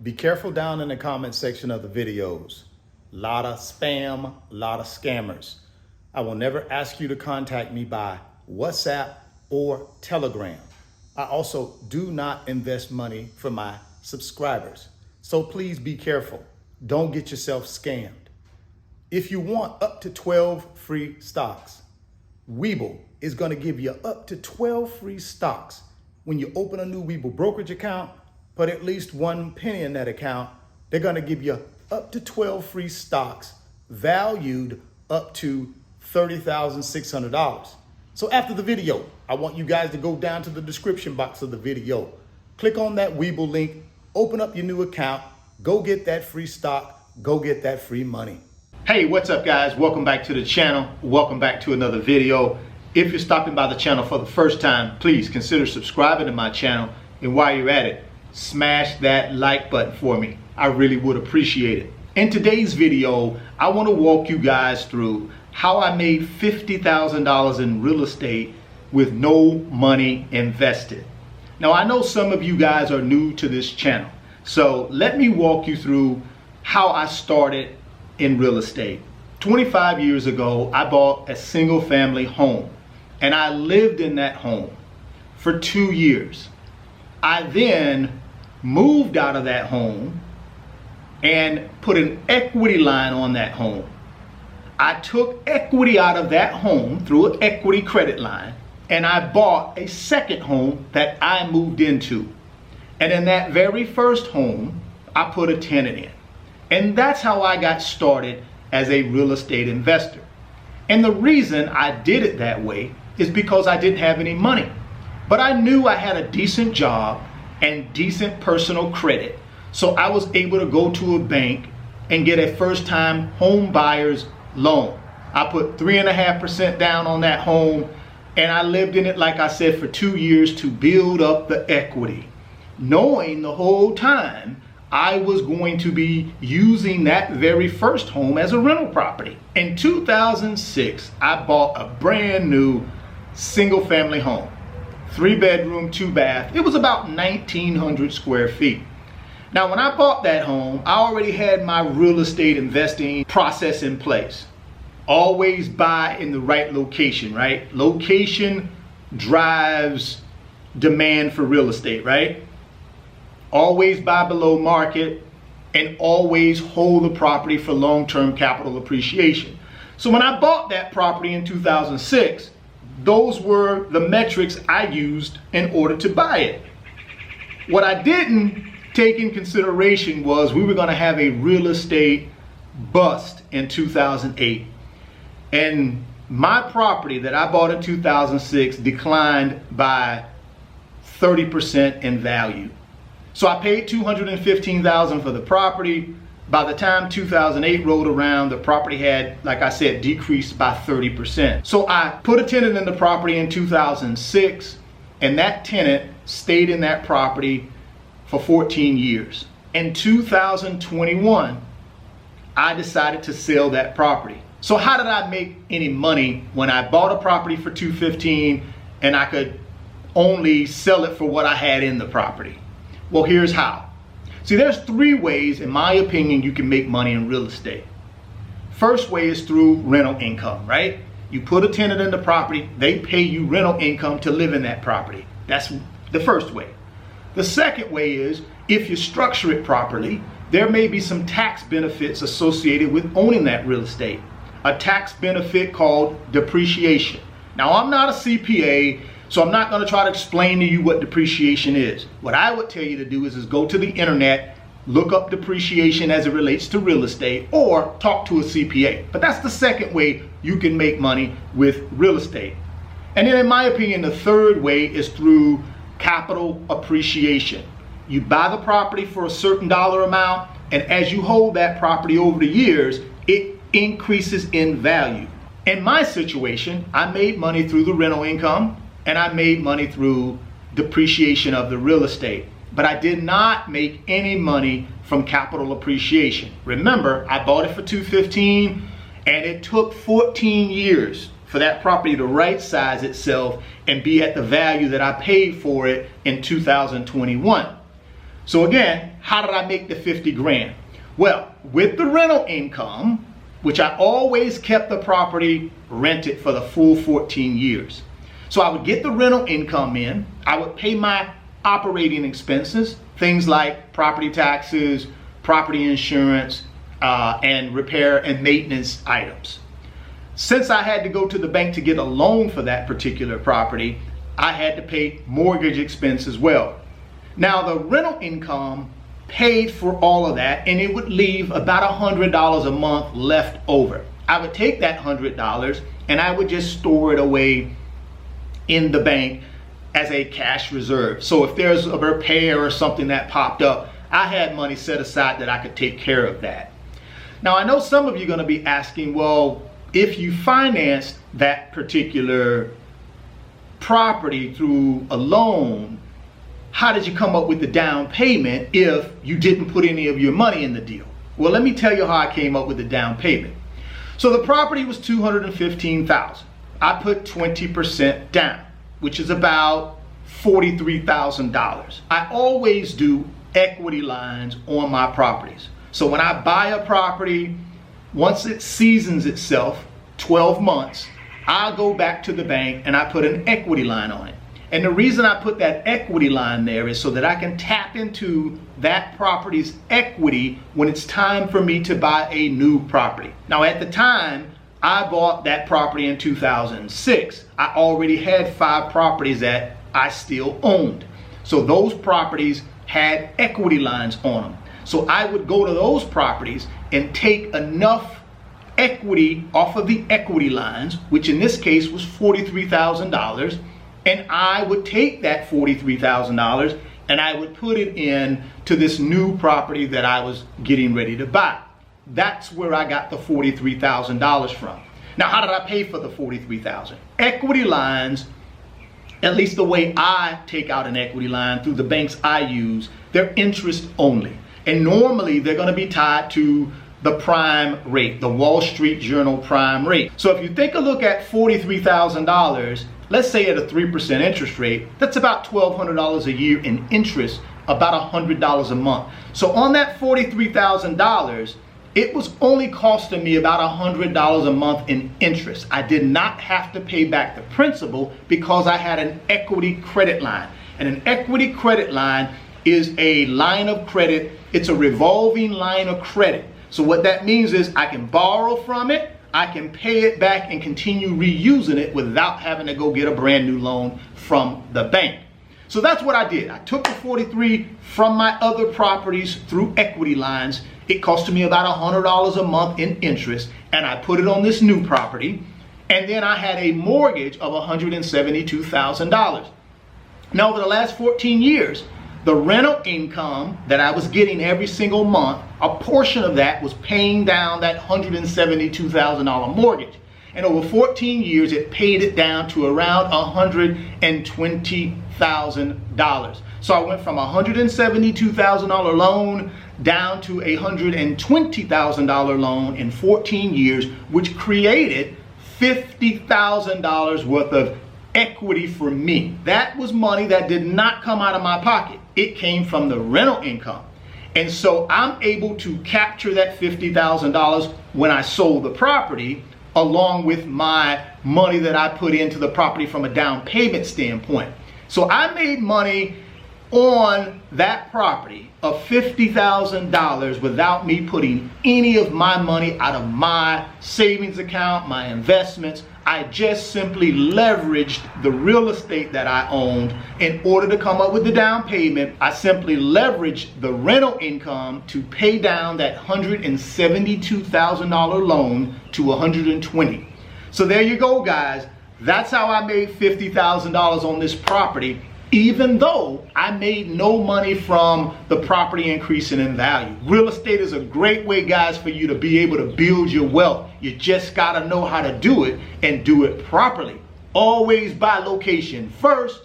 Be careful down in the comment section of the videos. Lot of spam, lot of scammers. I will never ask you to contact me by WhatsApp or Telegram. I also do not invest money for my subscribers. So please be careful. Don't get yourself scammed. If you want up to 12 free stocks, Weeble is going to give you up to 12 free stocks. When you open a new Weeble brokerage account, put at least 1 penny in that account, they're going to give you up to 12 free stocks valued up to $30,600. So after the video, I want you guys to go down to the description box of the video. Click on that Weeble link, open up your new account, go get that free stock, go get that free money. Hey, what's up guys? Welcome back to the channel. Welcome back to another video. If you're stopping by the channel for the first time, please consider subscribing to my channel. And while you're at it, smash that like button for me. I really would appreciate it. In today's video, I want to walk you guys through how I made $50,000 in real estate with no money invested. Now, I know some of you guys are new to this channel, so let me walk you through how I started in real estate. 25 years ago, I bought a single family home and I lived in that home for 2 years. I then moved out of that home and put an equity line on that home. I took equity out of that home through an equity credit line and I bought a second home that I moved into. And in that very first home, I put a tenant in. And that's how I got started as a real estate investor. And the reason I did it that way is because I didn't have any money. But I knew I had a decent job and decent personal credit. So I was able to go to a bank and get a first-time home buyer's loan. I put 3.5% down on that home and I lived in it, like I said, for 2 years to build up the equity, knowing the whole time I was going to be using that very first home as a rental property. In 2006, I bought a brand new single family home, 3-bedroom, 2-bath. It was about 1,900 square feet. Now, when I bought that home, I already had my real estate investing process in place. Always buy in the right location, right? Location drives demand for real estate, right? Always buy below market and always hold the property for long-term capital appreciation. So when I bought that property in 2006, those were the metrics I used in order to buy it. What I didn't take in consideration was we were going to have a real estate bust in 2008. And my property that I bought in 2006 declined by 30% in value. So I paid $215,000 for the property. By the time 2008 rolled around, the property had, like I said, decreased by 30%. So I put a tenant in the property in 2006, and that tenant stayed in that property for 14 years. In 2021, I decided to sell that property. So how did I make any money when I bought a property for $215 and I could only sell it for what I had in the property? Well, here's how. See, there's 3 ways, in my opinion, you can make money in real estate. First way is through rental income, right? You put a tenant in the property, they pay you rental income to live in that property. That's the first way. The second way is, if you structure it properly, there may be some tax benefits associated with owning that real estate. A tax benefit called depreciation. Now, I'm not a CPA, so I'm not going to try to explain to you what depreciation is. What I would tell you to do is go to the internet, look up depreciation as it relates to real estate, or talk to a CPA. But that's the second way you can make money with real estate. And then in my opinion, the third way is through capital appreciation. You buy the property for a certain dollar amount, and as you hold that property over the years, it increases in value. In my situation, I made money through the rental income, and I made money through depreciation of the real estate. But I did not make any money from capital appreciation. Remember, I bought it for $215, and it took 14 years for that property to right size itself and be at the value that I paid for it in 2021. So again, how did I make the 50 grand? Well, with the rental income, which I always kept the property rented for the full 14 years. So I would get the rental income in, I would pay my operating expenses, things like property taxes, property insurance, and repair and maintenance items. Since I had to go to the bank to get a loan for that particular property, I had to pay mortgage expense as well. Now the rental income paid for all of that, and it would leave about $100 a month left over. I would take that $100 and I would just store it away in the bank as a cash reserve. So if there's a repair or something that popped up, I had money set aside that I could take care of that. Now I know some of you are going to be asking, well, if you financed that particular property through a loan, how did you come up with the down payment if you didn't put any of your money in the deal? Well, let me tell you how I came up with the down payment. So the property was $215,000. I put 20% down, which is about $43,000. I always do equity lines on my properties. So when I buy a property, once it seasons itself, 12 months, I'll go back to the bank and I put an equity line on it. And the reason I put that equity line there is so that I can tap into that property's equity when it's time for me to buy a new property. Now at the time, I bought that property in 2006. I already had 5 properties that I still owned. So those properties had equity lines on them. So I would go to those properties and take enough equity off of the equity lines, which in this case was $43,000. And I would take that $43,000 and I would put it in to this new property that I was getting ready to buy. That's where I got the $43,000 from. Now, how did I pay for the $43,000? Equity lines, at least the way I take out an equity line through the banks I use, they're interest only. And normally they're going to be tied to the prime rate, the Wall Street Journal prime rate. So if you take a look at $43,000, let's say at a 3% interest rate, that's about $1,200 a year in interest, about $100 a month. So on that $43,000, it was only costing me about $100 a month in interest. I did not have to pay back the principal because I had an equity credit line. And an equity credit line is a line of credit. It's a revolving line of credit. So what that means is I can borrow from it, I can pay it back and continue reusing it without having to go get a brand new loan from the bank. So that's what I did. I took the 43 from my other properties through equity lines. It costed me about $100 a month in interest, and I put it on this new property. And then I had a mortgage of $172,000. Now over the last 14 years, the rental income that I was getting every single month, a portion of that was paying down that $172,000 mortgage. And over 14 years, it paid it down to around $120,000. So I went from a $172,000 loan down to a $120,000 loan in 14 years, which created $50,000 worth of equity for me. That was money that did not come out of my pocket. It came from the rental income. And so I'm able to capture that $50,000 when I sold the property, along with my money that I put into the property from a down payment standpoint. So I made money on that property of $50,000 without me putting any of my money out of my savings account, my investments. I just simply leveraged the real estate that I owned in order to come up with the down payment. I simply leveraged the rental income to pay down that $172,000 loan to $120,000. So there you go, guys. That's how I made $50,000 on this property, even though I made no money from the property increasing in value. Real estate is a great way, guys, for you to be able to build your wealth. You just got to know how to do it and do it properly. Always buy location first.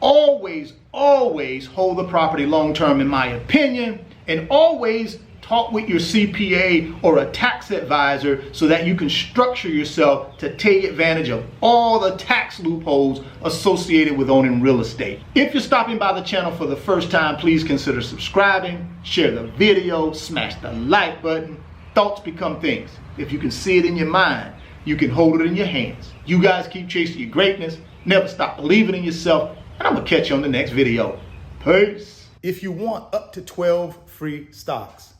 Always hold the property long term, in my opinion. And always talk with your CPA or a tax advisor so that you can structure yourself to take advantage of all the tax loopholes associated with owning real estate. If you're stopping by the channel for the first time, please consider subscribing, share the video, smash the like button. Thoughts become things. If you can see it in your mind, you can hold it in your hands. You guys keep chasing your greatness, never stop believing in yourself, and I'm gonna catch you on the next video. Peace. If you want up to 12 free stocks,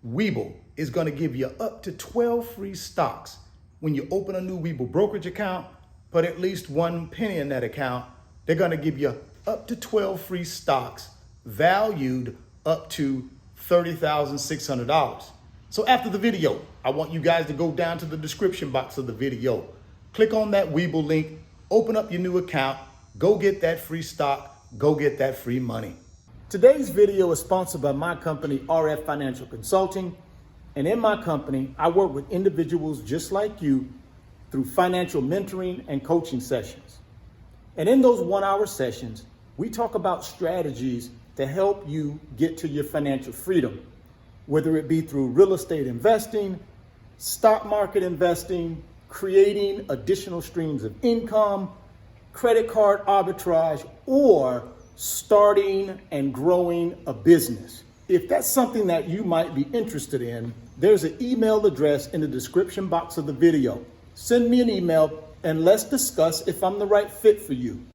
Weeble is going to give you up to 12 free stocks when you open a new Weeble brokerage account. Put at least 1 penny in that account. They're going to give you up to 12 free stocks valued up to $30,600. So after the video, I want you guys to go down to the description box of the video. Click on that Weeble link, open up your new account, go get that free stock, go get that free money. Today's video is sponsored by my company, RF Financial Consulting. And in my company, I work with individuals just like you through financial mentoring and coaching sessions. And in those 1-hour sessions, we talk about strategies to help you get to your financial freedom, whether it be through real estate investing, stock market investing, creating additional streams of income, credit card arbitrage, or starting and growing a business. If that's something that you might be interested in, there's an email address in the description box of the video. Send me an email and let's discuss if I'm the right fit for you.